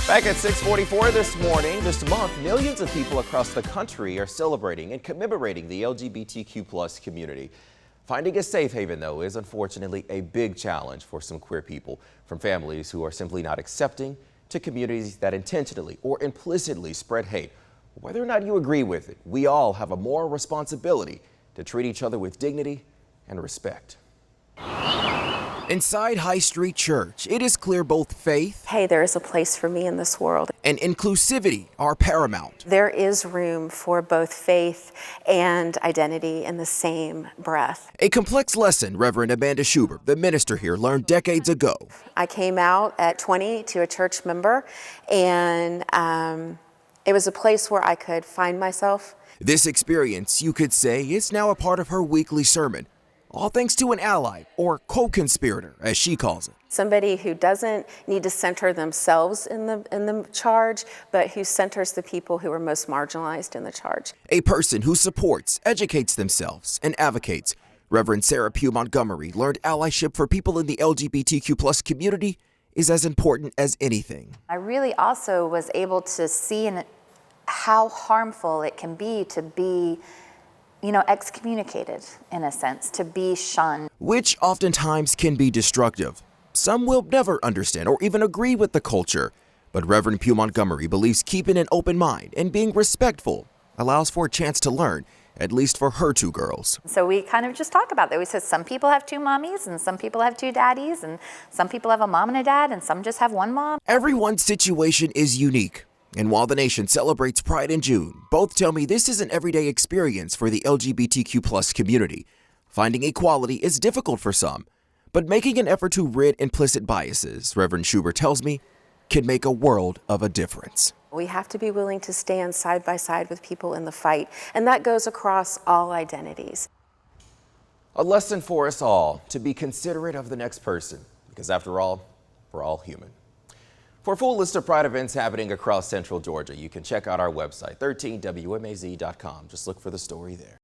Back at 6:44 this morning, this month, millions of people across the country are celebrating and commemorating the LGBTQ+ community. Finding a safe haven, though, is unfortunately a big challenge for some queer people, from families who are simply not accepting to communities that intentionally or implicitly spread hate. Whether or not you agree with it, we all have a moral responsibility to treat each other with dignity and respect. Inside High Street Church, it is clear both faith, hey, there is a place for me in this world, and inclusivity are paramount. There is room for both faith and identity in the same breath. A complex lesson Reverend Amanda Schuber, the minister here, learned decades ago. I came out at 20 to a church member, and it was a place where I could find myself. This experience, you could say, is now a part of her weekly sermon. All thanks to an ally, or co-conspirator, as she calls it. Somebody who doesn't need to center themselves in the charge, but who centers the people who are most marginalized in the charge. A person who supports, educates themselves, and advocates. Reverend Sarah Pugh Montgomery learned allyship for people in the LGBTQ+ community is as important as anything. I really also was able to see how harmful it can be to be excommunicated, in a sense, to be shunned. Which oftentimes can be destructive. Some will never understand or even agree with the culture. But Reverend Pugh Montgomery believes keeping an open mind and being respectful allows for a chance to learn, at least for her two girls. So we kind of just talk about that. We said some people have two mommies and some people have two daddies and some people have a mom and a dad and some just have one mom. Everyone's situation is unique. And while the nation celebrates Pride in June, both tell me this is an everyday experience for the LGBTQ+ community. Finding equality is difficult for some, but making an effort to rid implicit biases, Reverend Schuber tells me, can make a world of a difference. We have to be willing to stand side by side with people in the fight, and that goes across all identities. A lesson for us all to be considerate of the next person, because after all, we're all human. For a full list of Pride events happening across Central Georgia, you can check out our website, 13wmaz.com. Just look for the story there.